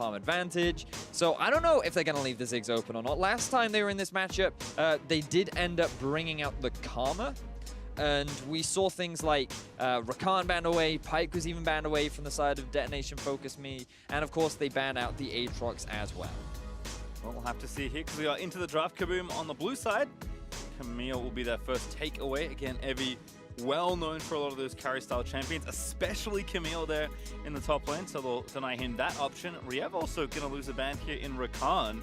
farm advantage. So I don't know if they're going to leave the Ziggs open or not. Last time they were in this matchup, they did end up bringing out the Karma. And we saw things like Rakan banned away, Pyke was even banned away from the side of DetonatioN FocusMe, and of course they banned out the Aatrox as well. Well, we'll have to see here because we are into the draft. KaBuM on the blue side. Camille will be their first takeaway. Again, Evie well known for a lot of those carry-style champions, especially Camille there in the top lane, so they'll deny him that option. Riev also going to lose a ban here in Rakan.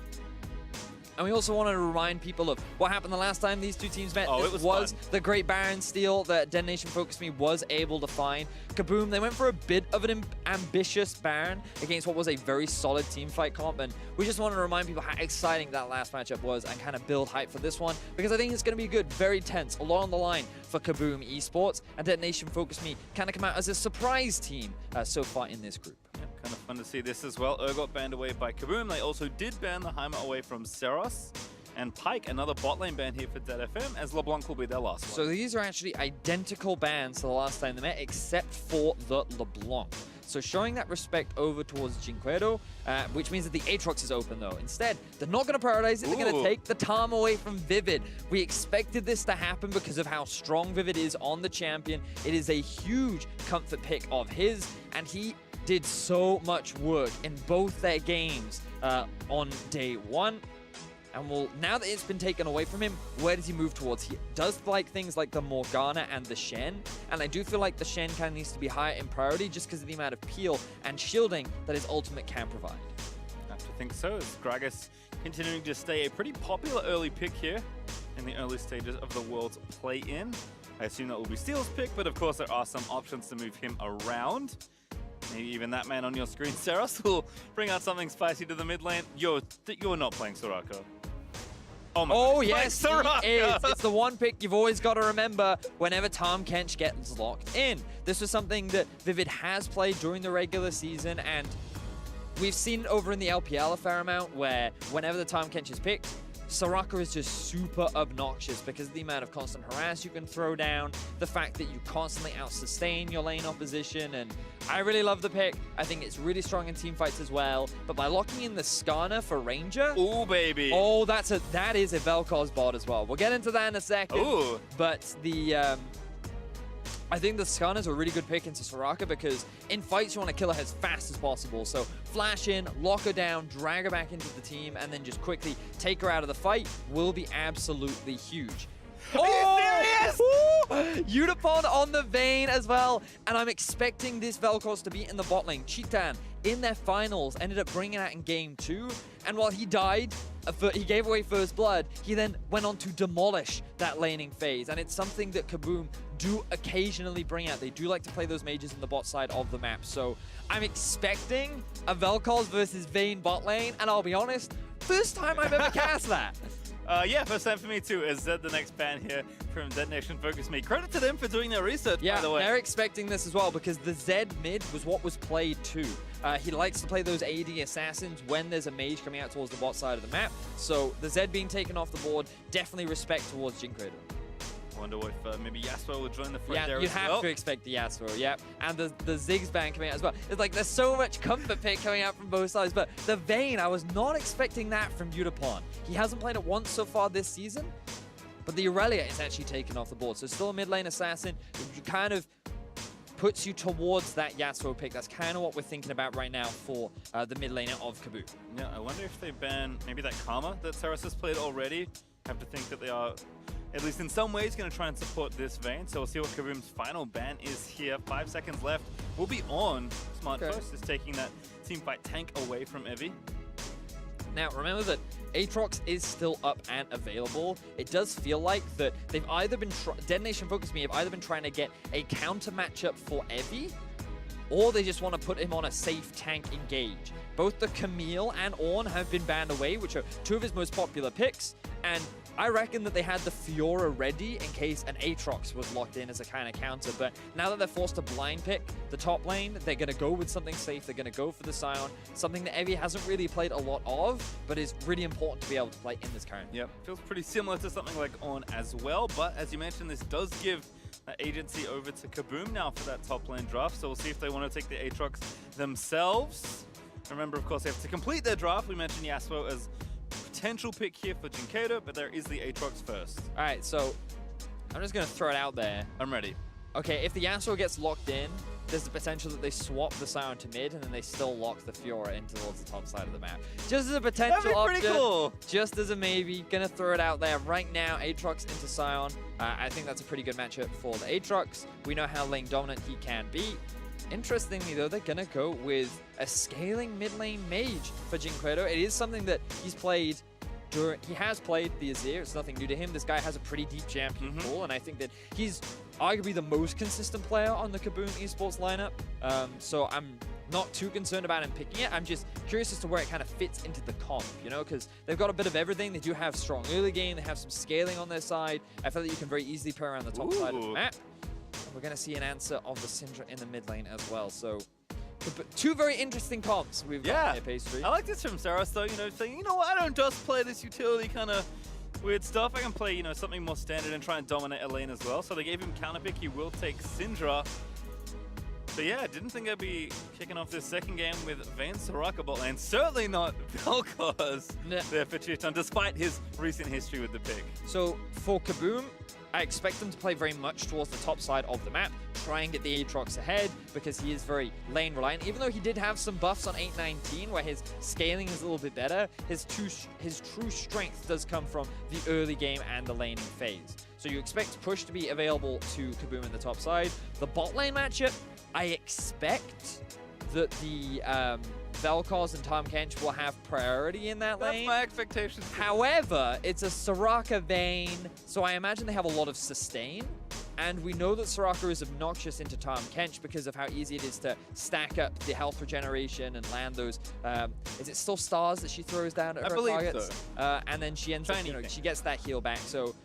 And we also wanted to remind people of what happened the last time these two teams met. Oh, it was the Great Baron steal that DetonatioN FocusMe was able to find. KaBuM, they went for a bit of an ambitious Baron against what was a very solid team fight comp. And we just wanted to remind people how exciting that last matchup was and kind of build hype for this one, because I think it's going to be good, very tense, along the line for KaBuM eSports. And DetonatioN FocusMe kind of come out as a surprise team so far in this group. Kind of fun to see this as well. Got banned away by KaBuM. They also did ban the Heimer away from Seros. And Pyke, another bot lane ban here for DFM, as LeBlanc will be their last one. So these are actually identical bans to the last time they met, except for the LeBlanc. So showing that respect over towards Jinquedo, which means that the Aatrox is open though. Instead, they're not going to prioritize it. They're going to take the Tom away from Vivid. We expected this to happen because of how strong Vivid is on the champion. It is a huge comfort pick of his, and he did so much work in both their games on day one. And now that it's been taken away from him, where does he move towards? He does like things like the Morgana and the Shen, and I do feel like the Shen kind of needs to be higher in priority just because of the amount of peel and shielding that his ultimate can provide. I have to think so. As Gragas continuing to stay a pretty popular early pick here in the early stages of the World's play-in. I assume that will be Steel's pick, but of course there are some options to move him around. Maybe even that man on your screen, Seros, will bring out something spicy to the mid lane. You're not playing Soraka. Oh yes, he is. It's the one pick you've always got to remember whenever Tahm Kench gets locked in. This was something that Vivid has played during the regular season, and we've seen it over in the LPL a fair amount, where whenever the Tahm Kench is picked, Soraka is just super obnoxious because of the amount of constant harass you can throw down, the fact that you constantly out-sustain your lane opposition, and I really love the pick. I think it's really strong in team fights as well, but by locking in the Skarner for Ranger... Ooh, baby! Oh, that is a Vel'Koz bot as well. We'll get into that in a second. Ooh. But the... I think the Skarner's a really good pick into Soraka because in fights you want to kill her as fast as possible. So flash in, lock her down, drag her back into the team, and then just quickly take her out of the fight will be absolutely huge. Are you serious? Yutapon on the Vayne as well. And I'm expecting this Vel'Koz to be in the bot lane. Cheetan, in their finals, ended up bringing out in game 2. And while he died, he gave away first blood, he then went on to demolish that laning phase. And it's something that KaBuM do occasionally bring out. They do like to play those mages in the bot side of the map. So I'm expecting a Vel'Koz versus Vayne bot lane. And I'll be honest, first time I've ever cast that. Yeah, first time for me too. Is Zed the next ban here from DetonatioN FocusMe? Credit to them for doing their research, by the way. They're expecting this as well because the Zed mid was what was played too. He likes to play those AD assassins when there's a mage coming out towards the bot side of the map. So the Zed being taken off the board, definitely respect towards Jinquedo. Wonder if maybe Yasuo will join the front there you as have well. to expect the Yasuo, yep. And the Ziggs ban coming out as well. It's like there's so much comfort pick coming out from both sides, but the Vayne, I was not expecting that from Yutapon. He hasn't played it once so far this season, but the Aurelia is actually taken off the board. So still a mid lane assassin, it kind of puts you towards that Yasuo pick. That's kind of what we're thinking about right now for the mid laner of KaBuM. Yeah, I wonder if they ban maybe that Karma that Seros has played already. I have to think that they are, at least in some ways, going to try and support this Vayne. So we'll see what KaBuM's final ban is here. 5 seconds left. We'll be on. Smart First is taking that teamfight tank away from Evie. Now, remember that Aatrox is still up and available. It does feel like that they've either been, DetonatioN FocusMe have either been trying to get a counter matchup for Evie, or they just want to put him on a safe tank engage. Both the Camille and Ornn have been banned away, which are two of his most popular picks, and I reckon that they had the Fiora ready in case an Aatrox was locked in as a kind of counter, but now that they're forced to blind pick the top lane, they're going to go with something safe. They're going to go for the Scion, something that Evie hasn't really played a lot of, but is really important to be able to play in this current. Yep, feels pretty similar to something like Ornn as well, but as you mentioned, this does give that agency over to KaBuM now for that top lane draft, so we'll see if they want to take the Aatrox themselves. Remember, of course, they have to complete their draft. We mentioned Yasuo as potential pick here for Jinkedo, but there is the Aatrox first. All right, so I'm just going to throw it out there. I'm ready. Okay, if the Yasuo gets locked in, there's the potential that they swap the Sion to mid, and then they still lock the Fiora in towards the top side of the map. Just as a potential option, pretty cool. Just as a maybe, gonna throw it out there. Right now, Aatrox into Sion. I think that's a pretty good matchup for the Aatrox. We know how lane dominant he can be. Interestingly though, they're gonna go with a scaling mid lane mage for Jinkedo. It is something that he's played he has played the Azir. It's nothing new to him. This guy has a pretty deep champion pool, and I think that he's arguably the most consistent player on the KaBuM eSports lineup. So I'm not too concerned about him picking it. I'm just curious as to where it kind of fits into the comp, you know, because they've got a bit of everything. They do have strong early game. They have some scaling on their side. I feel that you can very easily play around the top side of the map. And we're going to see an answer of the Syndra in the mid lane as well. So two very interesting comps we've got here, Pastry. I like this from Saras though, you know, saying, you know what, I don't just play this utility kind of weird stuff. I can play, you know, something more standard and try and dominate a lane as well. So they gave him counterpick. He will take Syndra. So yeah, didn't think I'd be kicking off this second game with Vayne Soraka bot lane. Certainly not Vel'Koz there for Chiton, despite his recent history with the pick. So for KaBuM, I expect them to play very much towards the top side of the map, try and get the Aatrox ahead because he is very lane reliant. Even though he did have some buffs on 819 where his scaling is a little bit better, his true strength does come from the early game and the laning phase. So you expect push to be available to KaBuM in the top side. The bot lane matchup, I expect that the Vel'Koz and Tahm Kench will have priority in that lane. That's my expectations. However, it's a Soraka Vayne, so I imagine they have a lot of sustain. And we know that Soraka is obnoxious into Tahm Kench because of how easy it is to stack up the health regeneration and land those. Is it still stars that she throws down at her targets? So. And then she ends up, you know, she gets that heal back. So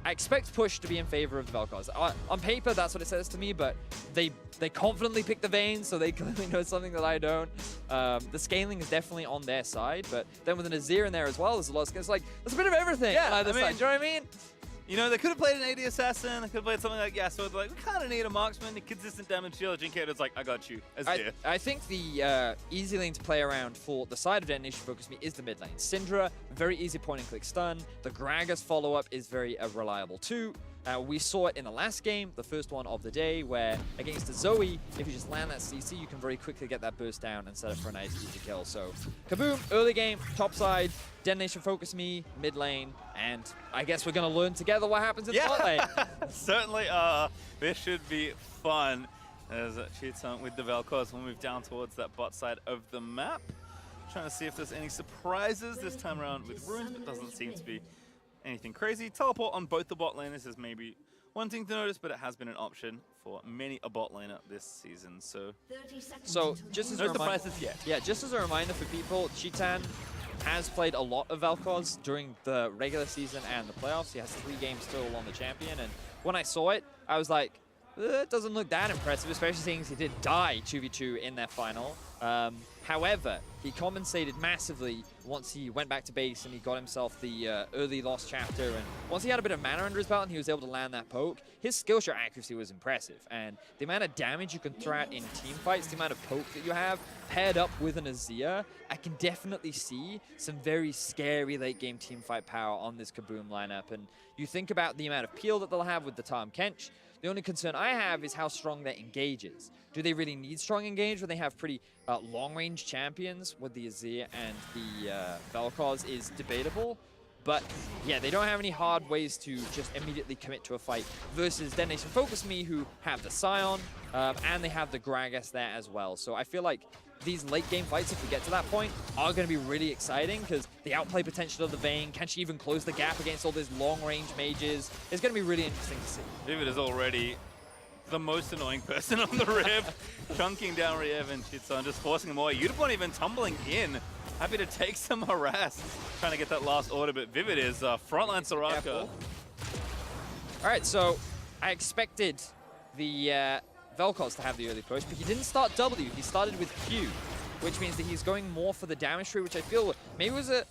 I expect push to be in favor of the Vel'Koz. On paper, that's what it says to me, but they confidently pick the Vayne, so they clearly know something that I don't. The scaling is definitely on their side, but then with an Azir in there as well, there's a lot of skills. Like, there's a bit of everything on either side. Do you know what I mean? You know, they could have played an AD Assassin, they could have played something like Yasuo. They're like, we kind of need a marksman, a consistent damage dealer. Jinkedo's like, I got you, Azir. I think the easy lane to play around for the side of DetonatioN FocusMe is the mid lane. Syndra, very easy point and click stun. The Gragas follow-up is very reliable too. We saw it in the last game, the first one of the day, where against the Zoe, if you just land that CC, you can very quickly get that burst down and set up for a nice easy kill. So KaBuM, early game, top side, DetonatioN FocusMe, mid lane, and I guess we're going to learn together what happens in the bot lane. Certainly, this should be fun. As Chiton with the Vel'Koz will move down towards that bot side of the map. Trying to see if there's any surprises this time around with runes, but doesn't seem to be anything crazy. Teleport on both the bot lane. This is maybe one thing to notice, but it has been an option for many a bot laner this season. So just as no surprises yet. Yeah, just as a reminder for people, Chiton has played a lot of Vel'Koz during the regular season and the playoffs. He has 3 games total on the champion, and when I saw it, I was like, it doesn't look that impressive, especially seeing he did die 2v2 in their final. However, he compensated massively once he went back to base and he got himself the early lost chapter. And once he had a bit of mana under his belt and he was able to land that poke, his skill shot accuracy was impressive. And the amount of damage you can throw out in team fights, the amount of poke that you have, paired up with an Azir, I can definitely see some very scary late game team fight power on this KaBuM lineup. And you think about the amount of peel that they'll have with the Tahm Kench. The only concern I have is how strong their engage is. Do they really need strong engage when they have pretty long-range champions with the Azir and the Vel'Koz is debatable. But yeah, they don't have any hard ways to just immediately commit to a fight versus DetonatioN FocusMe, who have the Sion and they have the Gragas there as well. So I feel like these late game fights, if we get to that point, are going to be really exciting because the outplay potential of the Vayne, can she even close the gap against all these long-range mages? It's going to be really interesting to see. Vivid is already the most annoying person on the rib, chunking down Riev and Chiton, just forcing them away. Yutapon even tumbling in, happy to take some harass, trying to get that last order, but Vivid is frontline Soraka. All right, so I expected the Vel'Koz to have the early push, but he didn't start W, he started with Q, which means that he's going more for the damage tree, which I feel maybe was a,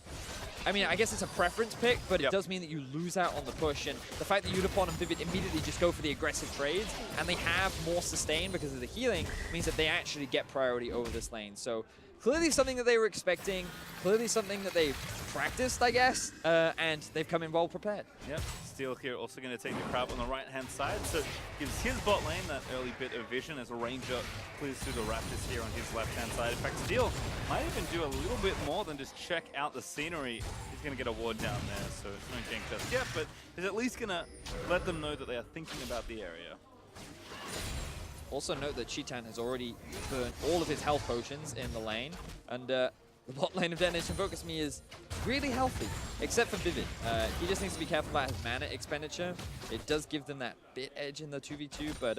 I mean, I guess it's a preference pick, but it does mean that you lose out on the push, and the fact that Yutapon and Vivid immediately just go for the aggressive trades, and they have more sustain because of the healing, means that they actually get priority over this lane. So clearly something that they were expecting, clearly something that they've practiced, I guess, and they've come in well prepared. Yep, Steel here also going to take the crowd on the right-hand side, so gives his bot lane that early bit of vision as a Ranger clears through the Raptors here on his left-hand side. In fact, Steel might even do a little bit more than just check out the scenery. He's going to get a ward down there, so no gank just yet, but he's at least going to let them know that they are thinking about the area. Also note that Cheetan has already burned all of his health potions in the lane, and the bot lane of DetonatioN FocusMe is really healthy, except for Vivid. He just needs to be careful about his mana expenditure. It does give them that bit edge in the 2v2, but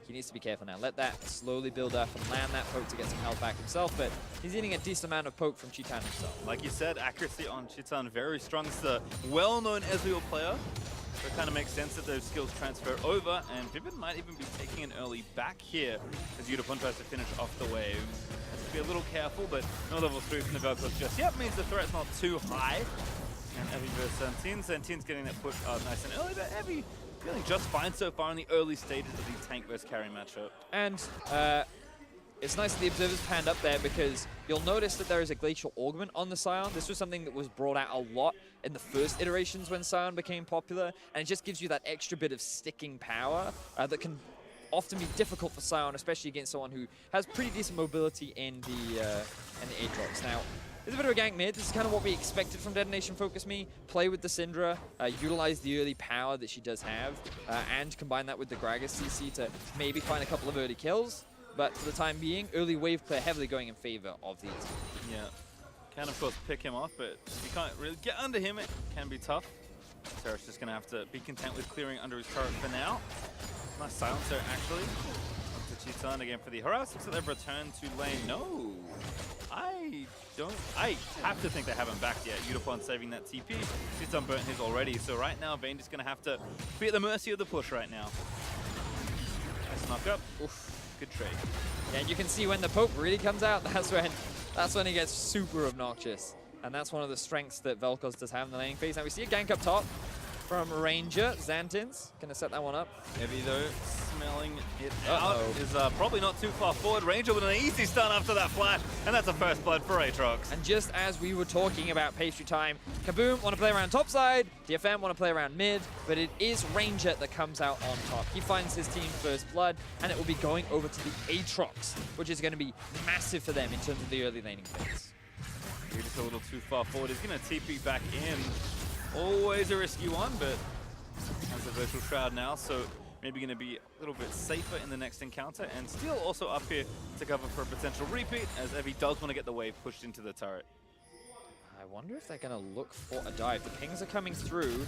he needs to be careful now. Let that slowly build up and land that poke to get some health back himself, but he's eating a decent amount of poke from Cheetan himself. Like you said, accuracy on Cheetan very strong. It's the well-known Ezreal player. So it kind of makes sense that those skills transfer over, and Vivid might even be taking an early back here as Yudapon tries to finish off the wave. Has to be a little careful, but no level 3 from the Velcros just yet means the threat's not too high. And Evie versus Santin. Santin's getting that push nice and early, but Evie feeling just fine so far in the early stages of the tank versus carry matchup. And it's nice that the observers panned up there, because you'll notice that there is a glacial augment on the Scion. This was something that was brought out a lot in the first iterations when Scion became popular, and it just gives you that extra bit of sticking power that can often be difficult for Scion, especially against someone who has pretty decent mobility in the Aatrox. Now, it's a bit of a gank mid. This is kind of what we expected from DetonatioN FocusMe. Play with the Syndra, utilize the early power that she does have, and combine that with the Gragas CC to maybe find a couple of early kills. But for the time being, early wave clear heavily going in favor of these. Yeah, can of course pick him off, but if you can't really get under him, it can be tough. Serap's just gonna have to be content with clearing under his turret for now. Nice silencer actually. Up to Cheetan again for the harass. Looks like they've returned to lane. No, I have to think they haven't backed yet. Yudapon saving that TP. Cheetan burnt his already, so right now Vayne just gonna have to be at the mercy of the push right now. Nice knock up. Oof. Good trade. Yeah, and you can see when the poke really comes out, that's when it gets super obnoxious. And that's one of the strengths that Vel'Koz does have in the laning phase. Now we see a gank up top from Ranger. Xantin's gonna set that one up. Heavy though, smelling it out is probably not too far forward. Ranger with an easy stun after that flash, and that's a first blood for Aatrox. And just as we were talking about pastry time, KaBuM want to play around top side, DFM want to play around mid, but it is Ranger that comes out on top. He finds his team first blood, and it will be going over to the Aatrox, which is going to be massive for them in terms of the early laning phase. You're just a little too far forward. He's going to TP back in. Always a risky one, but has a virtual shroud now, so maybe going to be a little bit safer in the next encounter. And Steel also up here to cover for a potential repeat, as Evie does want to get the wave pushed into the turret. I wonder if they're going to look for a dive. The pings are coming through.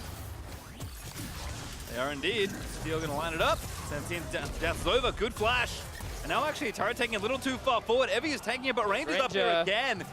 They are indeed. Steel going to line it up. Santin dances over. Good flash. And now actually turret taking a little too far forward. Evie is taking it, but Ranger's up here again.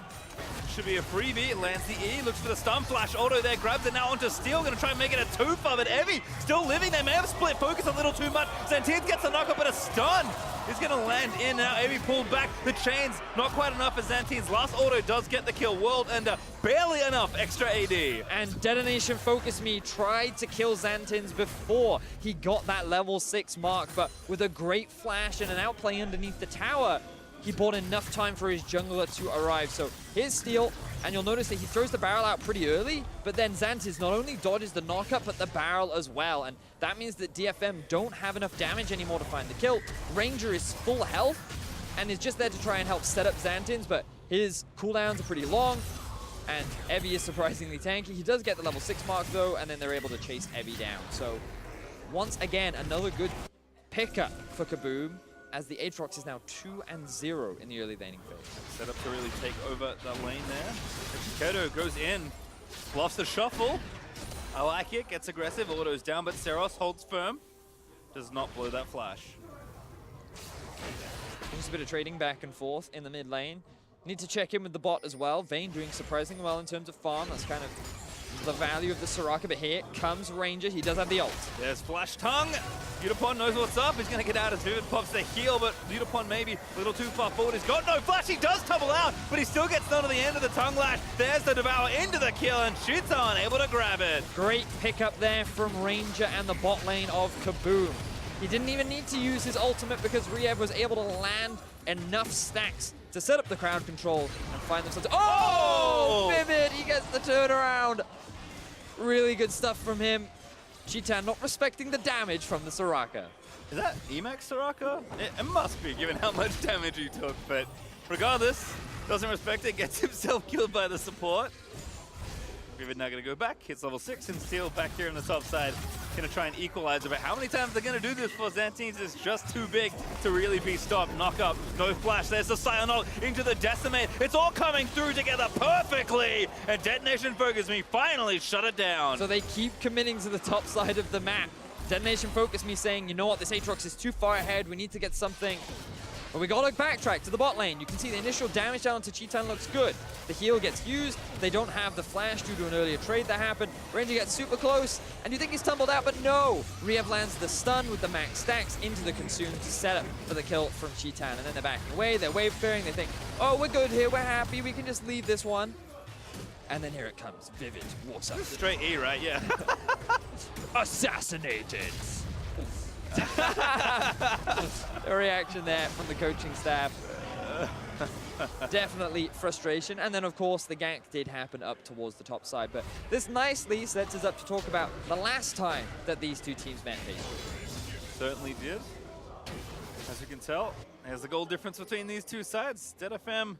Should be a freebie. Lands the E, looks for the stun flash. Auto there, grabs it now onto Steel. Gonna try and make it a 2-5, but Evie still living. They may have split focus a little too much. Santin gets the knock-up, but a stun is gonna land in now. Evie pulled back. The chains not quite enough for Santin's last auto does get the kill. World and barely enough extra AD. And DetonatioN FocusMe tried to kill Xantin's before he got that level 6 mark, but with a great flash and an outplay underneath the tower, he bought enough time for his jungler to arrive. So here's Steel, and you'll notice that he throws the barrel out pretty early, but then Xantin's not only dodges the knockup, but the barrel as well. And that means that DFM don't have enough damage anymore to find the kill. Ranger is full health and is just there to try and help set up Xantin's, but his cooldowns are pretty long, and Evie is surprisingly tanky. He does get the level 6 mark though, and then they're able to chase Evie down. So once again, another good pickup for KaBuM, as the Aatrox is now 2-0 in the early laning phase. Set up to really take over the lane there. Keto goes in, bluffs the shuffle. I like it, gets aggressive, autos down, but Seros holds firm. Does not blow that flash. Just a bit of trading back and forth in the mid lane. Need to check in with the bot as well. Vayne doing surprisingly well in terms of farm. That's kind of the value of the Soraka, but here comes Ranger. He does have the ult. There's Flash Tongue. Yudapon knows what's up. He's going to get out as Vivid pops the heal, but Yudapon maybe a little too far forward. He's got no flash. He does tumble out, but he still gets none of the end of the Tongue Lash. There's the Devour into the kill, and Cheetan able to grab it. Great pickup there from Ranger and the bot lane of KaBuM. He didn't even need to use his ultimate because Riev was able to land enough stacks to set up the crowd control and find themselves. Oh! Vivid! He gets the turnaround. Really good stuff from him. Cheetan not respecting the damage from the Soraka. Is that Emax Soraka? It must be, given how much damage he took, but regardless, doesn't respect it, gets himself killed by the support. Vivid now going to go back, hits level 6, and Steel back here on the top side. Going to try and equalize it, but how many times they're going to do this for Xantines is just too big to really be stopped. Knock up, no flash, there's the Cyanolt into the Decimate. It's all coming through together perfectly, and DetonatioN FocusMe finally shut it down. So they keep committing to the top side of the map. DetonatioN FocusMe saying, you know what, this Aatrox is too far ahead, we need to get something. But we gotta backtrack to the bot lane. You can see the initial damage down to Cheetan looks good. The heal gets used. They don't have the flash due to an earlier trade that happened. Ranger gets super close, and you think he's tumbled out, but no! Riev lands the stun with the max stacks into the consume to set up for the kill from Cheetan. And then they're backing away, they're wave clearing, they think, oh, we're good here, we're happy, we can just leave this one. And then here it comes. Vivid walks up. Straight E, right? Yeah. Assassinated! A reaction there from the coaching staff. Definitely frustration. And then, of course, the gank did happen up towards the top side. But this nicely sets us up to talk about the last time that these two teams met. Certainly did. As you can tell, there's the goal difference between these two sides. DFM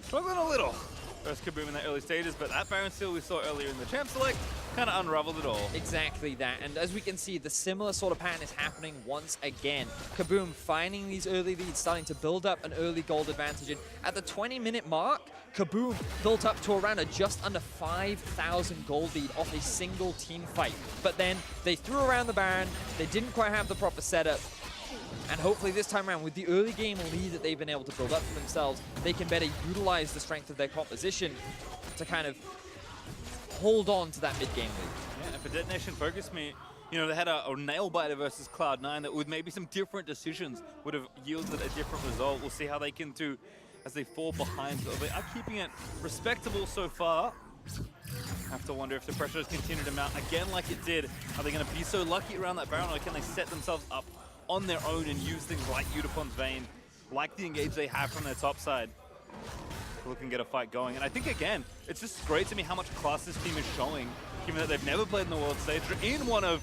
struggling a little. First KaBuM in the early stages, but that Baron Steel we saw earlier in the Champ Select kind of unraveled it all. Exactly that, and as we can see, the similar sort of pattern is happening once again. KaBuM finding these early leads, starting to build up an early gold advantage, and at the 20-minute mark, KaBuM built up to around a just under 5,000 gold lead off a single team fight. But then they threw around the Baron, they didn't quite have the proper setup, and hopefully this time around, with the early game lead that they've been able to build up for themselves, they can better utilize the strength of their composition to kind of hold on to that mid-game lead. Yeah, and for DetonatioN FocusMe, you know, they had a nail-biter versus Cloud9 that with maybe some different decisions would have yielded a different result. We'll see how they can do as they fall behind. They are keeping it respectable so far. Have to wonder if the pressure has continued to mount again like it did. Are they going to be so lucky around that Baron, or can they set themselves up on their own and use things like Udipon's Vein, like the engage they have from their top side, to look and get a fight going? And I think, again, it's just great to me how much class this team is showing, given that they've never played in the world stage. They're in one of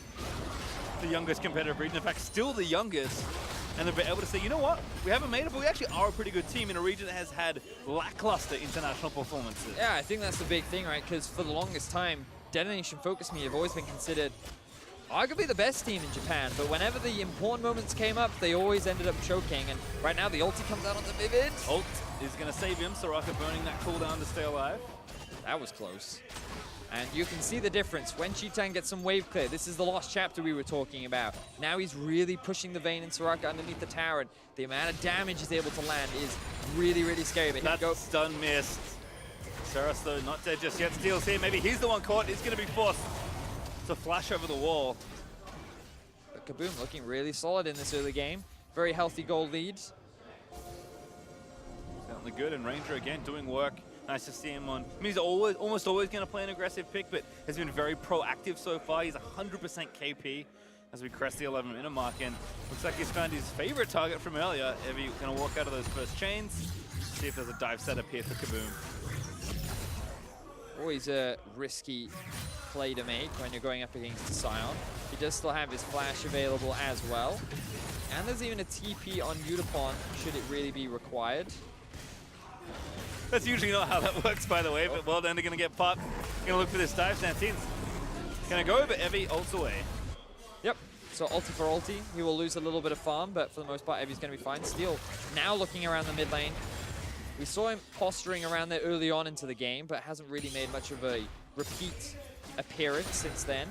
the youngest competitive regions, in fact, still the youngest. And they've been able to say, you know what, we haven't made it, but we actually are a pretty good team in a region that has had lackluster international performances. Yeah, I think that's the big thing, right? Because for the longest time, DetonatioN FocusMe have always been considered arguably the best team in Japan, but whenever the important moments came up, they always ended up choking, and right now the ulti comes out onto Vivid. Ult is going to save him, Soraka burning that cooldown to stay alive. That was close. And you can see the difference when Cheetan gets some wave clear. This is the lost chapter we were talking about. Now he's really pushing the Vayne and Soraka underneath the tower, and the amount of damage he's able to land is really, really scary. But that stun missed. Saras, though, not dead just yet. Steel's here. Maybe he's the one caught. He's going to be forced to flash over the wall. But KaBuM looking really solid in this early game. Very healthy gold lead. Certainly good, and Ranger again doing work. Nice to see him on. I mean, he's almost always going to play an aggressive pick, but has been very proactive so far. He's 100% KP as we crest the 11-minute mark, and looks like he's found his favorite target from earlier. Evie going to walk out of those first chains. See if there's a dive setup here for KaBuM. Always a risky play to make when you're going up against a Scion. He does still have his flash available as well. And there's even a TP on Udipon, should it really be required. That's usually not how that works, by the way, but well done, they're going to get popped. Going to look for this dive. Xantines going to go, but Evie ults away. Yep, so ulti for ulti. He will lose a little bit of farm, but for the most part, Evie's going to be fine. Steel now looking around the mid lane. We saw him posturing around there early on into the game, but hasn't really made much of a repeat appearance since then.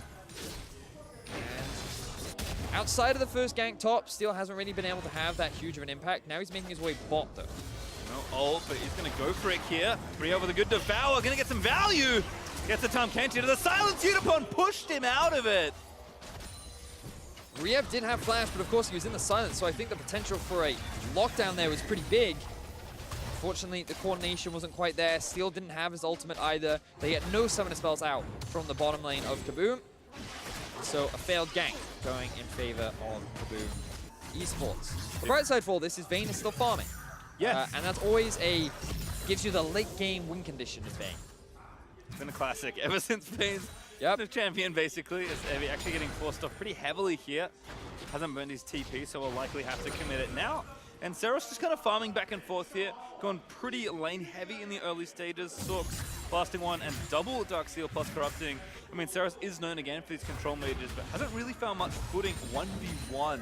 And outside of the first gank top, Steel hasn't really been able to have that huge of an impact. Now he's making his way bot, though. No ult, but he's going to go for it here. Riev with a good devour, going to get some value. Gets the Tom Kenchi to the silence. Udipon pushed him out of it. Riev did have flash, but of course he was in the silence, so I think the potential for a lockdown there was pretty big. Unfortunately, the coordination wasn't quite there. Steel didn't have his ultimate either. They get no summoner spells out from the bottom lane of KaBuM. So a failed gank going in favor of KaBuM eSports. The bright side for all this is Vayne is still farming. Yes. And that's always gives you the late game win condition of Vayne. It's been a classic ever since Vayne's the champion, basically. Is Evie actually getting forced off pretty heavily here. Hasn't burned his TP, so we'll likely have to commit it now. And Seros just kind of farming back and forth here, going pretty lane heavy in the early stages. Sorks blasting one and double Darksteel plus corrupting. I mean, Seros is known again for these control mages, but hasn't really found much footing 1v1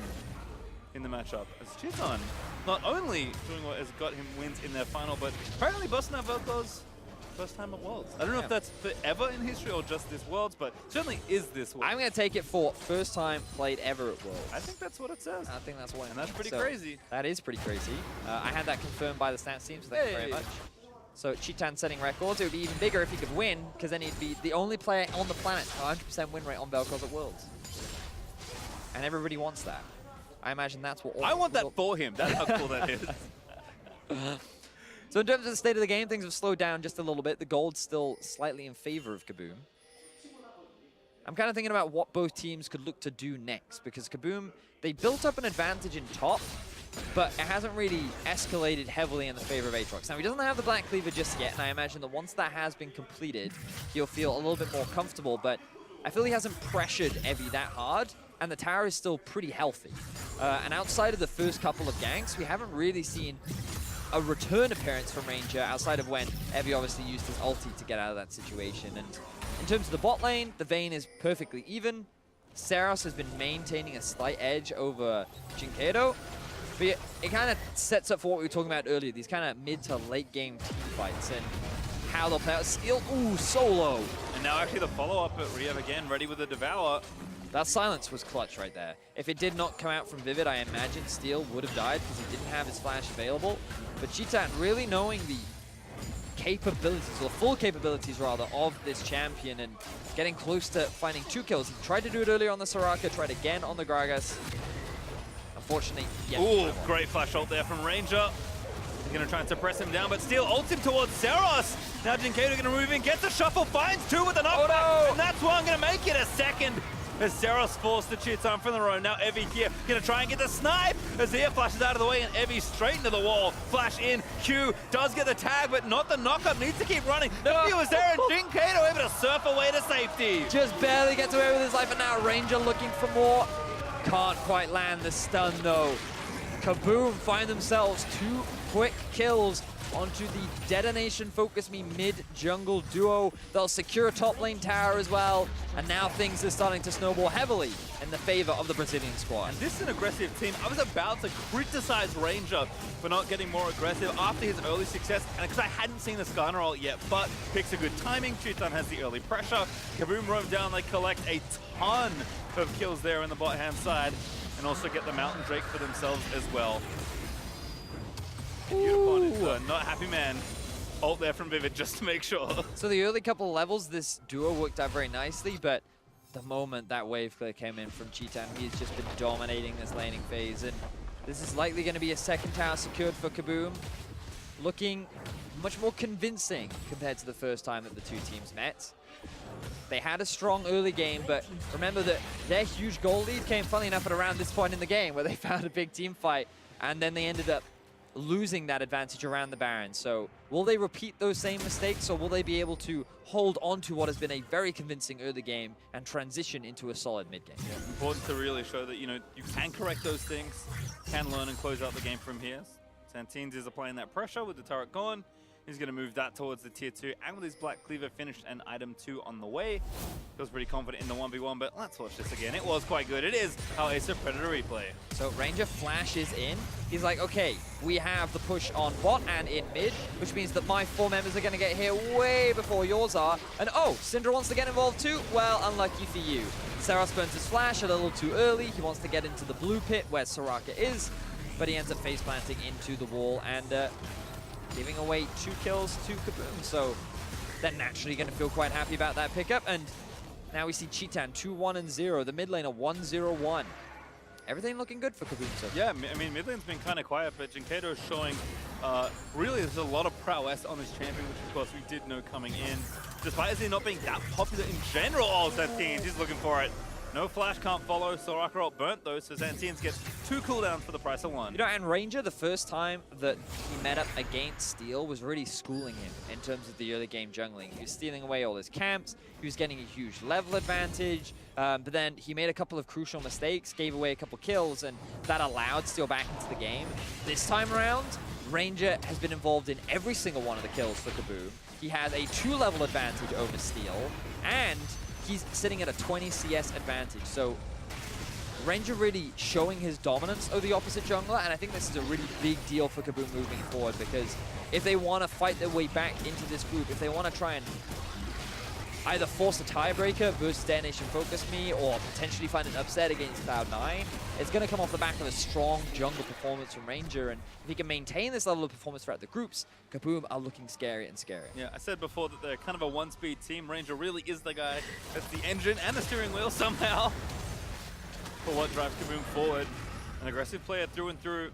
in the matchup. As Cheeton not only doing what has got him wins in their final, but apparently busting out Velkoz's first time at Worlds. I don't know if that's forever in history or just this Worlds, but certainly is this Worlds. I'm going to take it for first time played ever at Worlds. I think that's what it says. I think that's what it And that's pretty so crazy. That is pretty crazy. I had that confirmed by the stats team, so thank you very much. So Cheetan setting records. It would be even bigger if he could win, because then he'd be the only player on the planet 100% win rate on Velkoz at Worlds. And everybody wants that. I imagine that's what all I want that for him. That's how cool that is. So in terms of the state of the game, things have slowed down just a little bit. The gold's still slightly in favor of KaBuM. I'm kind of thinking about what both teams could look to do next, because KaBuM, they built up an advantage in top, but it hasn't really escalated heavily in the favor of Aatrox. Now, he doesn't have the Black Cleaver just yet, and I imagine that once that has been completed, he'll feel a little bit more comfortable, but I feel he hasn't pressured Evie that hard, and the tower is still pretty healthy. And outside of the first couple of ganks, we haven't really seen a return appearance from Ranger outside of when Evie obviously used his ulti to get out of that situation. And in terms of the bot lane, the Vayne is perfectly even. Seros has been maintaining a slight edge over Jinkedo. But it kind of sets up for what we were talking about earlier, these kind of mid to late game team fights and how they'll play out. Steel, ooh, solo. And now actually the follow-up at Riev again, ready with the Devour. That silence was clutch right there. If it did not come out from Vivid, I imagine Steel would have died because he didn't have his flash available. But Cheetan really knowing the capabilities, or the full capabilities rather, of this champion and getting close to finding 2 kills. He tried to do it earlier on the Soraka, tried again on the Gragas. Unfortunately, yeah. Ooh, great flash ult there from Ranger. He's going to try and suppress him down, but Steel ults him towards Seros. Now Jinkedo going to move in, gets a shuffle, finds 2 with an knockback, and that's one going to make it a second. As Seros forced the Cheetan from the row. Now Evie here going to try and get the snipe. Azir flashes out of the way and Evie straight into the wall. Flash in. Q does get the tag, but not the knockup. Needs to keep running. The view is there and Jinkedo able to surf away to safety. Just barely gets away with his life, and now Ranger looking for more. Can't quite land the stun though. KaBuM find themselves 2 quick kills onto the DetonatioN FocusMe mid-jungle duo. They'll secure a top lane tower as well, and now things are starting to snowball heavily in the favor of the Brazilian squad. And this is an aggressive team. I was about to criticize Ranger for not getting more aggressive after his early success, and because I hadn't seen the Skarner ult yet, but picks a good timing. Cheetan has the early pressure. KaBuM roam down, they collect a ton of kills there in the bot-hand side, and also get the Mountain Drake for themselves as well. Beautiful. Not happy man. Ult there from Vivid just to make sure. So the early couple of levels, this duo worked out very nicely, but the moment that wave clear came in from Cheetan, he's just been dominating this laning phase, and this is likely going to be a second tower secured for KaBuM, looking much more convincing compared to the first time that the 2 teams met. They had a strong early game, but remember that their huge goal lead came, funnily enough, at around this point in the game, where they found a big team fight, and then they ended up losing that advantage around the Baron. So will they repeat those same mistakes, or will they be able to hold on to what has been a very convincing early game and transition into a solid mid game? Yeah, important to really show that, you know, you can correct those things, can learn and close out the game from here. Santines is applying that pressure with the turret gone. He's going to move that towards the tier 2, and with his Black Cleaver finished and item 2 on the way. Feels pretty confident in the 1v1, but let's watch this again. It was quite good. It is our Ace of Predator replay. So Ranger flashes in. He's like, okay, we have the push on bot and in mid, which means that my 4 members are going to get here way before yours are. And oh, Syndra wants to get involved too? Well, unlucky for you. Seros burns his flash a little too early. He wants to get into the blue pit where Soraka is, but he ends up face planting into the wall and giving away 2 kills to KaBuM. So they're naturally going to feel quite happy about that pickup. And now we see Cheetan 2-1-0, the mid laner 1-0-1. Everything looking good for KaBuM so far. Yeah, I mean, mid lane's been kind of quiet, but Jinkedo is showing really there's a lot of prowess on this champion, which of course we did know coming in. Despite Azir not being that popular in general, Santines, he's looking for it. No flash, can't follow. Soraka ult burnt though, so Santines gets 2 cooldowns for the price of 1. You know, and Ranger, the first time that he met up against Steel was really schooling him in terms of the early game jungling. He was stealing away all his camps, he was getting a huge level advantage, but then he made a couple of crucial mistakes, gave away a couple kills, and that allowed Steel back into the game. This time around, Ranger has been involved in every single one of the kills for KaBuM. He has a 2-level advantage over Steel, and he's sitting at a 20 CS advantage. So Ranger really showing his dominance over the opposite jungler, and I think this is a really big deal for KaBuM moving forward, because if they want to fight their way back into this group, if they want to try and either force a tiebreaker versus DetonatioN FocusMe or potentially find an upset against Cloud9, it's going to come off the back of a strong jungle performance from Ranger, and if he can maintain this level of performance throughout the groups, KaBuM are looking scary and scary. Yeah, I said before that they're kind of a one-speed team. Ranger really is the guy that's the engine and the steering wheel somehow for what drives KaBuM forward. An aggressive player through and through.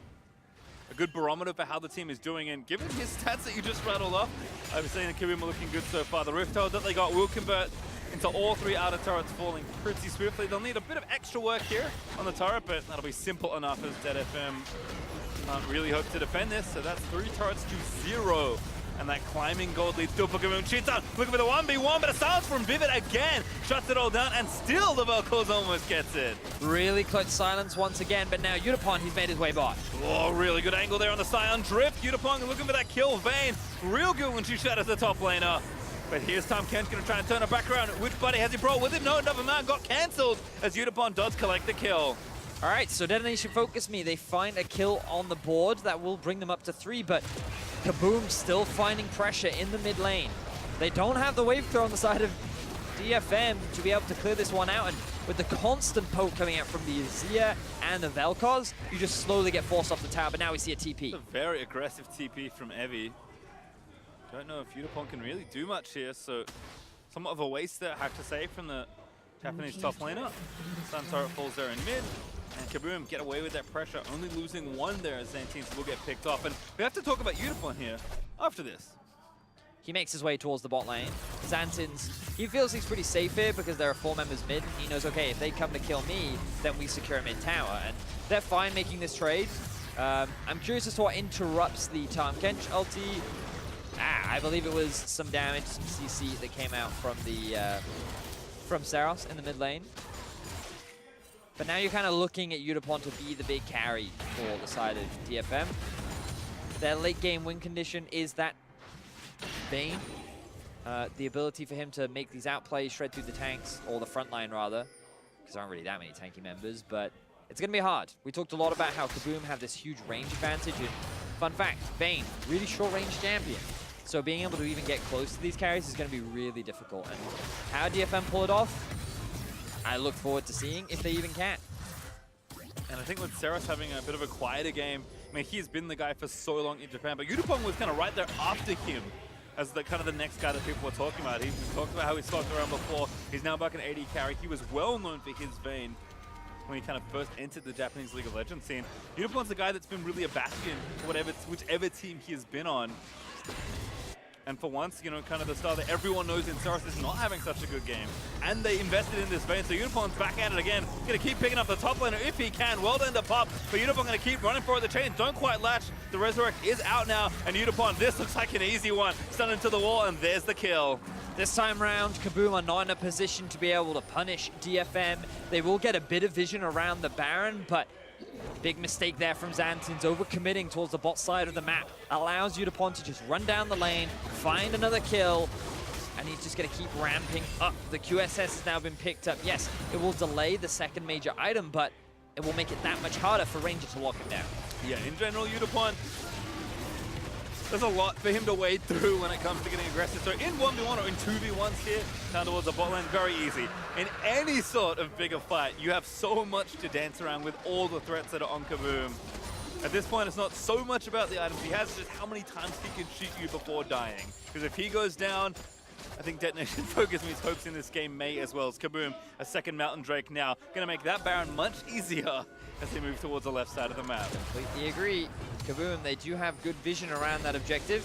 A good barometer for how the team is doing, and given his stats that you just rattled off, I was saying that KaBuM are looking good so far. The Rift Toad that they got will convert into all 3 outer turrets falling pretty swiftly. They'll need a bit of extra work here on the turret, but that'll be simple enough as DFM can't really hope to defend this. So that's 3 turrets to 0. And that climbing gold lead still for KaBuM. Cheats out, looking for the 1v1, but a silence from Vivid again. Shuts it all down, and still the Vel'Koz almost gets it. Really close silence once again, but now Yutapon, he's made his way bot. Oh, really good angle there on the Scion Drift. Yutapon looking for that kill. Vayne, real good when she shatters the top laner. But here's Tom Kent's going to try and turn her back around. Which buddy has he brought with him? No, another man got cancelled as Yutapon does collect the kill. All right, so DetonatioN FocusMe, they find a kill on the board that will bring them up to 3, but KaBuM still finding pressure in the mid lane. They don't have the wave throw on the side of DFM to be able to clear this one out, and with the constant poke coming out from the Azir and the Vel'Koz, you just slowly get forced off the tower, but now we see a TP. It's a very aggressive TP from Evie. Don't know if Yutapon can really do much here, so somewhat of a waste there, I have to say, from the Japanese top laner. Sun turret falls there in mid. And KaBuM get away with that pressure, only losing 1 there as Xantines will get picked off. And we have to talk about Yutapon here after this. He makes his way towards the bot lane. Xantins, he feels he's pretty safe here because there are 4 members mid. He knows, okay, if they come to kill me, then we secure a mid tower. And they're fine making this trade. I'm curious as to what interrupts the Tahm Kench ulti. I believe it was some damage, some CC that came out from the from Saros in the mid lane. But now you're kind of looking at Yutapon to be the big carry for the side of DFM. Their late game win condition is that Vayne. The ability for him to make these outplays, shred through the tanks, or the front line rather, because there aren't really that many tanky members, but it's going to be hard. We talked a lot about how KaBuM have this huge range advantage, and fun fact, Vayne, really short range champion. So being able to even get close to these carries is going to be really difficult. And how DFM pull it off? I look forward to seeing if they even can. And I think with Saros having a bit of a quieter game, I mean, he's been the guy for so long in Japan, but Yutapon was kind of right there after him as the kind of the next guy that people were talking about. He talked about how he slogged around before. He's now back in AD carry. He was well known for his Vayne when he kind of first entered the Japanese League of Legends scene. Yutapon's the guy that's been really a bastion for whichever team he has been on. And for once, you know, kind of the style that everyone knows in Saros is not having such a good game. And they invested in this Vayne, so Yutapon's back at it again. Gonna keep picking up the top laner if he can. Well done to Pop, but Yutapon gonna keep running for it. The chains don't quite latch. The Resurrect is out now, and Yutapon, this looks like an easy one. Stunned into the wall, and there's the kill. This time round, KaBuM are not in a position to be able to punish DFM. They will get a bit of vision around the Baron, but big mistake there from Xantins, overcommitting towards the bot side of the map. Allows Yutapon to just run down the lane, find another kill, and he's just going to keep ramping up. The QSS has now been picked up. Yes, it will delay the second major item, but it will make it that much harder for Ranger to lock him down. Yeah, in general, Yutapon, there's a lot for him to wade through when it comes to getting aggressive. So in 1v1 or in 2v1s here, down towards the bot lane, very easy. In any sort of bigger fight, you have so much to dance around with all the threats that are on KaBuM. At this point, it's not so much about the items he has, just how many times he can shoot you before dying. Because if he goes down, I think DetonatioN FocusMe's hopes in this game may as well. As KaBuM, a second Mountain Drake now, gonna make that Baron much easier as they move towards the left side of the map. Completely agree. KaBuM, they do have good vision around that objective,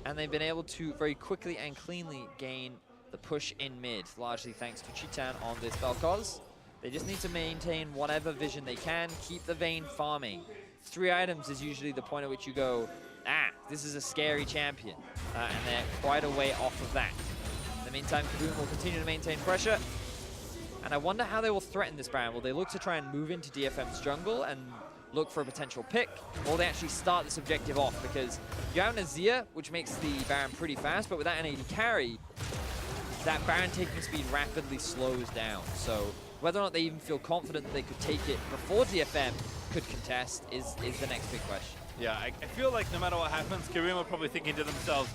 and they've been able to very quickly and cleanly gain the push in mid, largely thanks to Chitan on this Vel'Koz. They just need to maintain whatever vision they can, keep the Vayne farming. 3 items is usually the point at which you go, this is a scary champion. And they're quite a way off of that. In the meantime, KaBuM will continue to maintain pressure. And I wonder how they will threaten this Baron. Will they look to try and move into DFM's jungle and look for a potential pick? Or will they actually start this objective off? Because you have an Azir, which makes the Baron pretty fast, but without an AD carry, that Baron taking speed rapidly slows down. So whether or not they even feel confident that they could take it before DFM could contest is the next big question. Yeah, I feel like no matter what happens, KaBuM are probably thinking to themselves,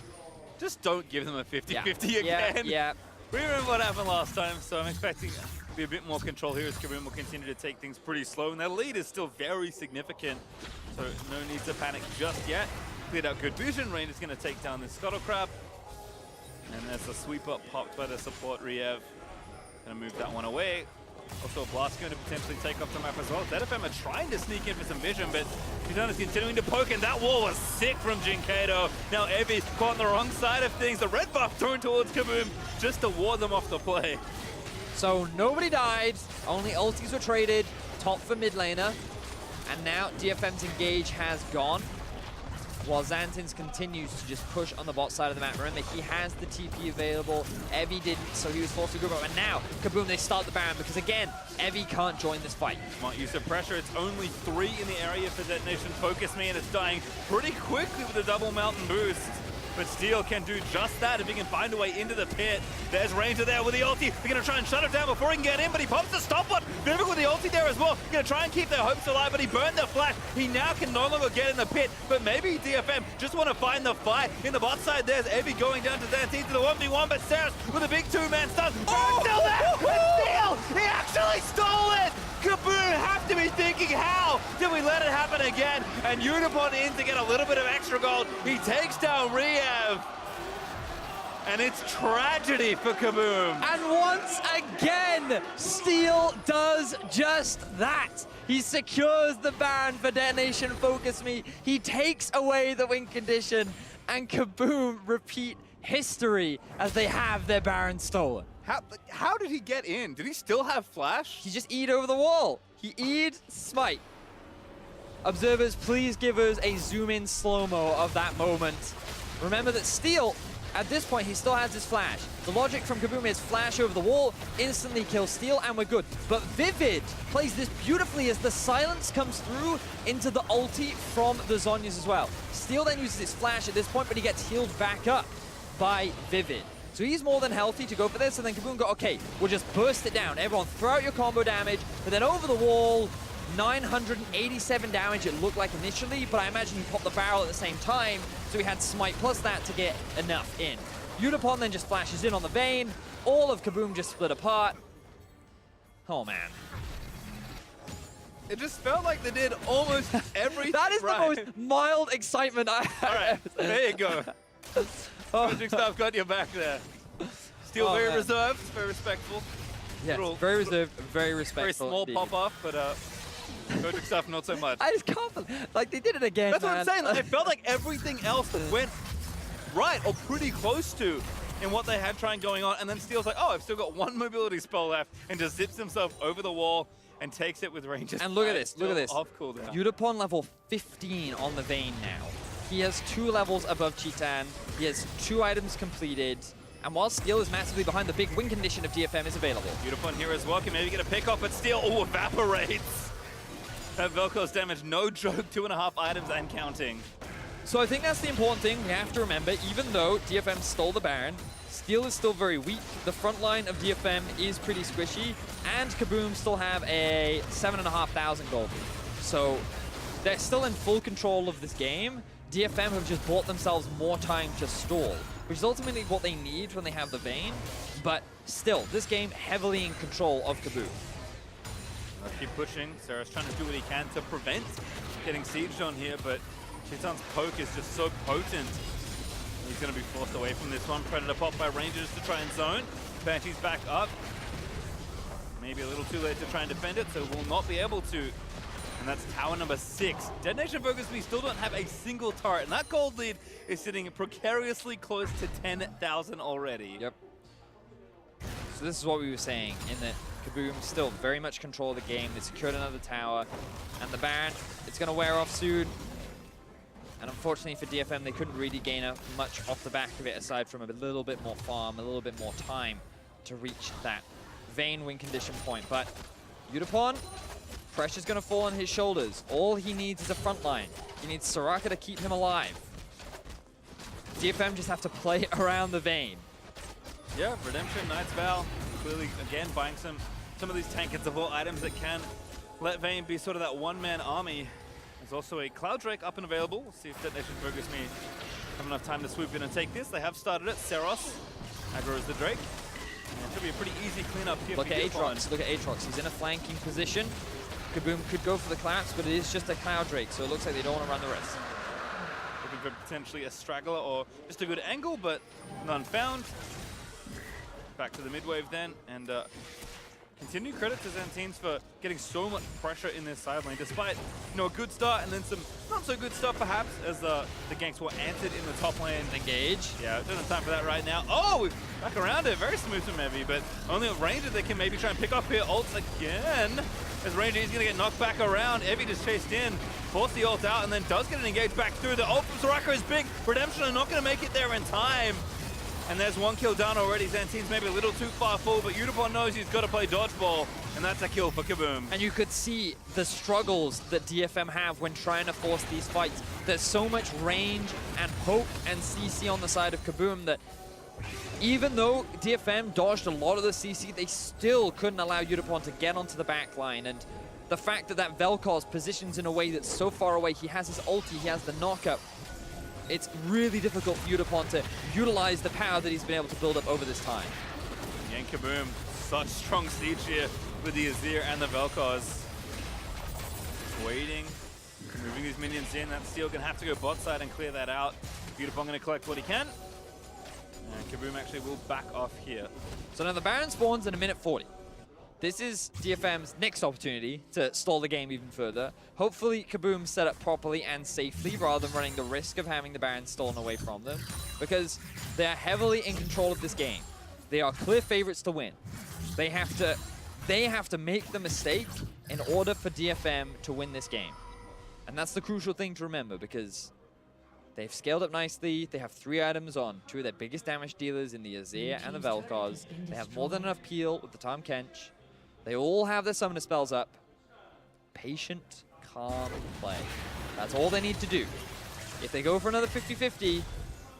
just don't give them a 50-50 again. Yeah. We remember what happened last time, so I'm expecting to be a bit more control here as KaBuM will continue to take things pretty slow, and their lead is still very significant, so no need to panic just yet. Cleared out good vision, Rain is going to take down this Scuttle Crab, and there's a sweep up popped by the support Riev. Gonna move that one away. Also, Blast going to potentially take off the map as well. DFM are trying to sneak in for some vision, but DetonatioN is continuing to poke, and that wall was sick from Jinkato. Now Evie's caught on the wrong side of things. The red buff thrown towards KaBuM just to ward them off the play. So nobody died, only ultis were traded, top for mid laner, and now DFM's engage has gone, while Xantins continues to just push on the bot side of the map. Remember, he has the TP available, Evie didn't, so he was forced to go up, and now KaBuM, they start the Baron, because again, Evie can't join this fight. Smart use of pressure, it's only 3 in the area for DetonatioN FocusMe, and it's dying pretty quickly with a double mountain boost. But Steel can do just that if he can find a way into the pit. There's Ranger there with the ulti. They're going to try and shut him down before he can get in, but he pops the stopwatch. Vivek with the ulti there as well. Going to try and keep their hopes alive, but he burned the flash. He now can no longer get in the pit, but maybe DFM just want to find the fight. In the bot side, there's Evie going down to Xantins to the 1v1, but Saris with a big 2-man stun. Oh, still there with Steel! He actually stole it! KaBuM have to be thinking, how did we let it happen again? And Unipon in to get a little bit of extra gold. He takes down Riev. And it's tragedy for KaBuM. And once again, Steel does just that. He secures the Baron for DetonatioN FocusMe. He takes away the win condition, and KaBuM repeat history as they have their Baron stolen. How did he get in? Did he still have flash? He just E'd over the wall. He E'd Smite. Observers, please give us a zoom-in slow-mo of that moment. Remember that Steel, at this point, he still has his flash. The logic from KaBuM is flash over the wall, instantly kill Steel, and we're good. But Vivid plays this beautifully as the silence comes through into the ulti from the Zhonya's as well. Steel then uses his flash at this point, but he gets healed back up by Vivid. So he's more than healthy to go for this, and then KaBuM go, okay, we'll just burst it down. Everyone throw out your combo damage, but then over the wall, 987 damage it looked like initially, but I imagine he popped the barrel at the same time, so he had Smite plus that to get enough in. Unipon then just flashes in on the Vayne. All of KaBuM just split apart. Oh, man. It just felt like they did almost everything. That is right. the most mild excitement I have. All right, there you go. Coaching staff got your back there. Still very reserved, very respectful. Yes, very reserved, very respectful. Very small pop-off, but coaching staff not so much. I just can't believe, like, they did it again, That's man. what I'm saying. Like, it felt like everything else went right or pretty close to in what they had trying going on, and then Steel's like, oh, I've still got 1 mobility spell left, and just zips himself over the wall and takes it with ranges. And look at this, look at this. Off cooldown. Unipon level 15 on the Vayne now. He has 2 levels above Cheetan. He has 2 items completed. And while Steel is massively behind, the big win condition of DFM is available. Unipon here as well. Can maybe get a pick off, but Steel, evaporates. That Velcro's damage, no joke, 2.5 items and counting. So I think that's the important thing we have to remember. Even though DFM stole the Baron, Steel is still very weak. The front line of DFM is pretty squishy, and KaBuM still have a 7,500 gold lead. So they're still in full control of this game. DFM have just bought themselves more time to stall, which is ultimately what they need when they have the Vayne. But still, this game heavily in control of KaBuM. Let's keep pushing. Sarah's trying to do what he can to prevent getting sieged on here, but Cheetan's poke is just so potent. He's going to be forced away from this one. Predator pop by Rangers to try and zone. Banshee's back up. Maybe a little too late to try and defend it, so will not be able to. And that's tower number 6. DetonatioN FocusMe still don't have a single turret, and that gold lead is sitting precariously close to 10,000 already. Yep. So this is what we were saying, in that KaBuM still very much control the game. They secured another tower, and the Baron, it's going to wear off soon. And unfortunately for DFM, they couldn't really gain much off the back of it, aside from a little bit more farm, a little bit more time to reach that Vayne win condition point. But Yutapon, pressure's going to fall on his shoulders. All he needs is a front line. He needs Soraka to keep him alive. DFM just have to play around the Vayne. Yeah, Redemption, Knight's Vow, clearly again buying some of these tank and support items that can let Vayne be sort of that one-man army. There's also a Cloud Drake up and available. We'll see if DetonatioN FocusMe have enough time to swoop in and take this. They have started it. Seros aggroes the Drake. And it should be a pretty easy cleanup here. Look at Aatrox. Look at Aatrox. He's in a flanking position. KaBuM could go for the collapse, but it is just a Cloud Drake, so it looks like they don't want to run the risk. Looking for potentially a straggler or just a good angle, but none found. Back to the mid-wave then, and continued credit to Zantines for getting so much pressure in this side lane, despite, you know, a good start and then some not so good stuff perhaps, as the ganks were answered in the top lane. Engage. Yeah, don't have time for that right now. Oh, back around it, very smooth from Evie, but only a Ranger that can maybe try and pick up here. Ults again, as Ranger is gonna get knocked back around. Evie just chased in, forced the ult out, and then does get an engage back through. The ult from Soraka is big. Redemption are not gonna make it there in time. And there's one kill done already. Zantines maybe a little too far forward, but Yutapon knows he's got to play dodgeball, and that's a kill for KaBuM. And you could see the struggles that DFM have when trying to force these fights. There's so much range and poke and CC on the side of KaBuM that even though DFM dodged a lot of the CC, they still couldn't allow Yutapon to get onto the back line. And the fact that Vel'Koz positions in a way that's so far away, he has his ulti, he has the knockup, it's really difficult for Yutapon to utilize the power that he's been able to build up over this time. Yeah, and KaBuM, such strong siege here with the Azir and the Vel'Koz. Waiting, moving these minions in. That's still gonna have to go bot side and clear that out. Yutapon gonna collect what he can. And KaBuM actually will back off here. So now the Baron spawns in a minute 40. This is DFM's next opportunity to stall the game even further. Hopefully KaBuM set up properly and safely rather than running the risk of having the Baron stolen away from them, because they are heavily in control of this game. They are clear favorites to win. They have to make the mistake in order for DFM to win this game. And that's the crucial thing to remember, because they've scaled up nicely. They have 3 items on 2 of their biggest damage dealers in the Azir and the Vel'Koz. They have more than enough peel with the Tahm Kench. They all have their summoner spells up. Patient, calm play. That's all they need to do. If they go for another 50-50,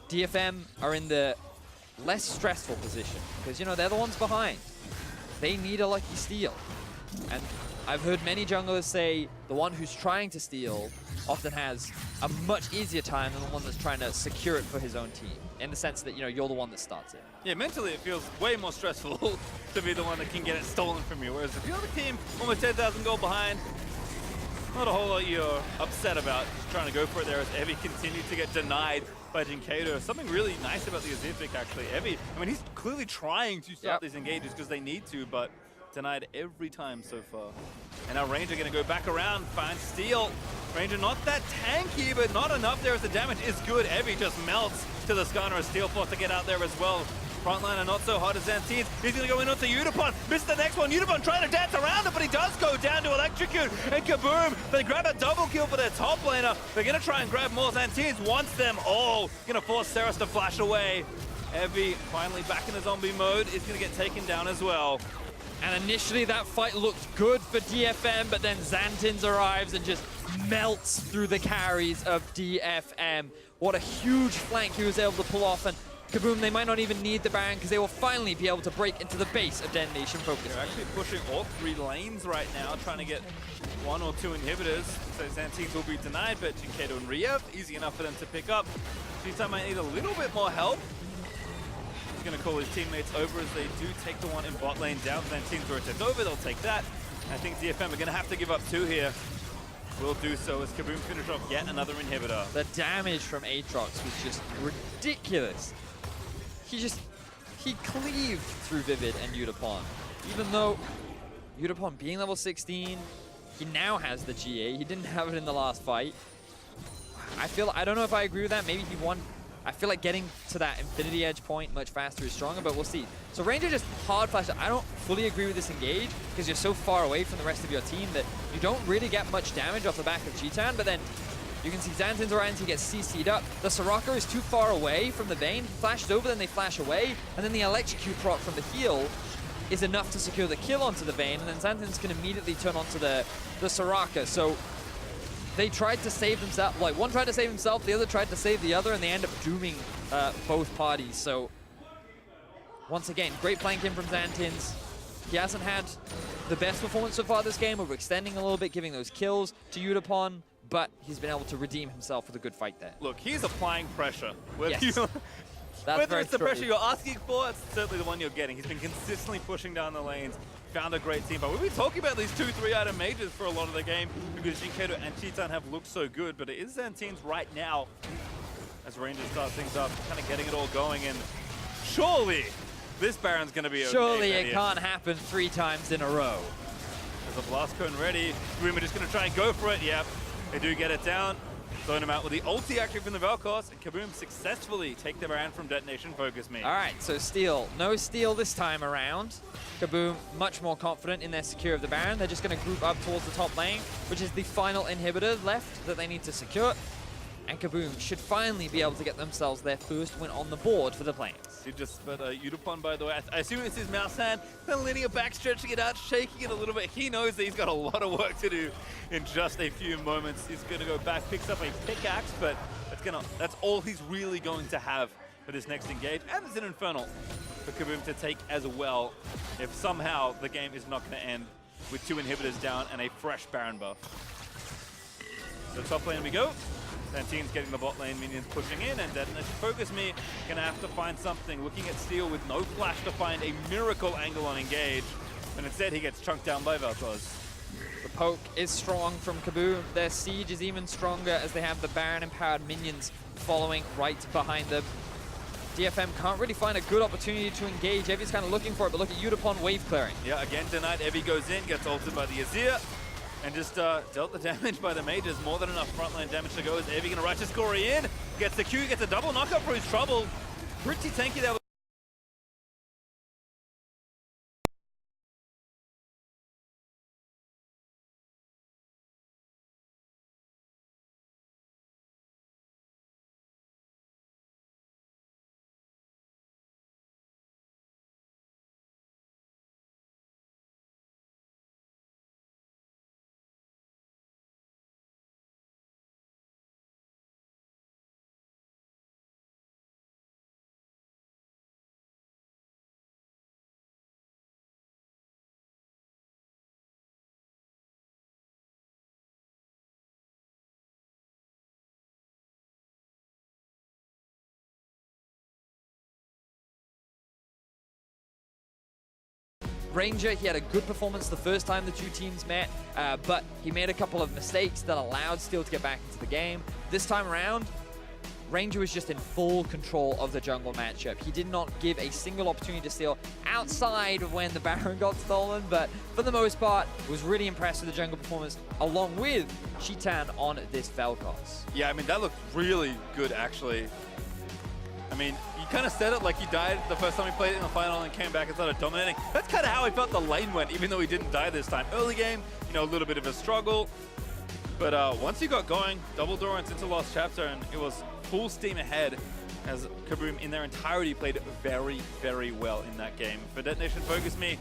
DFM are in the less stressful position, because, you know, they're the ones behind. They need a lucky steal. And I've heard many junglers say the one who's trying to steal often has a much easier time than the one that's trying to secure it for his own team, in the sense that, you know, you're the one that starts it. Yeah, mentally it feels way more stressful to be the one that can get it stolen from you, whereas if you're the team almost 10,000 gold behind, not a whole lot you're upset about. Just trying to go for it there as Evie continued to get denied by Jinkato. Something really nice about the Azir pick, actually. Evie, I mean, he's clearly trying to start these engages because they need to, but denied every time so far. And now Ranger gonna go back around, find steal. Ranger not that tanky, but not enough there as the damage is good. Evie just melts to the Skarner as Steel forced to get out there as well. Frontliner not so hot as Zantines. He's gonna go in onto Yutapon. Missed the next one. Yutapon trying to dance around it, but he does go down to electrocute. And KaBuM, they grab a double kill for their top laner. They're gonna try and grab more. Zantines wants them all. Gonna force Seros to flash away. Evie finally back in the zombie mode is gonna get taken down as well. And initially that fight looked good for DFM, but then Zantines arrives and just melts through the carries of DFM. What a huge flank he was able to pull off, and KaBuM, they might not even need the Baron because they will finally be able to break into the base of DetonatioN FocusMe. They're actually pushing all 3 lanes right now, trying to get 1 or 2 inhibitors. So Zantines will be denied, but Jinkato and Riev, easy enough for them to pick up. G-Time might need a little bit more help. He's going to call his teammates over as they do take the one in bot lane down. Zantines rotates over, they'll take that. I think DFM are going to have to give up 2 here. Will do so as KaBuM finish off yet another inhibitor. The damage from Aatrox was just ridiculous. He cleaved through Vivid and Yutapon. Even though Yutapon being level 16, he now has the GA. He didn't have it in the last fight. I don't know if I agree with that. Maybe he won I feel like getting to that Infinity Edge point much faster is stronger, but we'll see. So Ranger just hard flash. I don't fully agree with this engage because you're so far away from the rest of your team that you don't really get much damage off the back of Cheetan, but then you can see Xantin's around, he gets CC'd up. The Soraka is too far away from the Vayne. He flashed over, then they flash away, and then the electrocute proc from the heal is enough to secure the kill onto the Vayne, and then Xantin's can immediately turn onto the Soraka. So they tried to save themselves, like one tried to save himself, the other tried to save the other, and they end up dooming both parties. So once again, great flanking from Xantin's. He hasn't had the best performance so far this game, overextending a little bit, giving those kills to Yutapon, but he's been able to redeem himself with a good fight there. Look, he's applying pressure. Whether Yes. it's the pressure you're asking for, it's certainly the one you're getting. He's been consistently pushing down the lanes, found a great team. But we've been talking about these 2-3 item mages for a lot of the game because Jinkedo and Cheetan have looked so good, but it is Xantin's right now as Rangers start things up, kind of getting it all going, and surely this Baron's going to be okay. Surely it can't happen 3 times in a row. There's a blast cone ready. KaBuM are just going to try and go for it. Yep, they do get it down. Throwing him out with the ulti active in the Vel'Koz, and KaBuM successfully take the Baron from DetonatioN FocusMe. All right, so steal. No steal this time around. KaBuM much more confident in their secure of the Baron. They're just going to group up towards the top lane, which is the final inhibitor left that they need to secure. And KaBuM should finally be able to get themselves their first win on the board for the Plains. You just spent Yutapon, by the way. I assume it's his mouse hand. Then leaning it back, stretching it out, shaking it a little bit. He knows that he's got a lot of work to do in just a few moments. He's going to go back, picks up a pickaxe, but that's all he's really going to have for this next engage. And there's an Infernal for KaBuM to take as well if somehow the game is not going to end with 2 inhibitors down and a fresh Baron buff. So top lane we go. Xantin's getting the bot lane, minions pushing in, and DetonatioN FocusMe gonna have to find something. Looking at Steel with no flash to find a miracle angle on engage, and instead he gets chunked down by Vel'Koz. The poke is strong from KaBuM. Their siege is even stronger as they have the Baron-empowered minions following right behind them. DFM can't really find a good opportunity to engage. Evi's kind of looking for it, but look at Yutapon wave clearing. Yeah, again tonight, Evi goes in, gets ulted by the Azir, and just dealt the damage by the mages. More than enough frontline damage to go. Is Evi gonna Righteous Glory in? Gets the Q, gets a double knockup for his trouble. Pretty tanky there. Ranger, he had a good performance the first time the 2 teams met, but he made a couple of mistakes that allowed Steel to get back into the game. This time around, Ranger was just in full control of the jungle matchup. He did not give a single opportunity to steal outside of when the Baron got stolen, but for the most part, was really impressed with the jungle performance, along with Cheetan on this Vel'Koz. Yeah, I mean, that looked really good, actually. I mean, you kind of said it like he died the first time he played it in the final and came back and started dominating. That's kind of how I felt the lane went, even though he didn't die this time. Early game, you know, a little bit of a struggle. But once he got going, double Dorrance into Lost Chapter, and it was full steam ahead as KaBuM in their entirety played very, very well in that game. For DetonatioN FocusMe,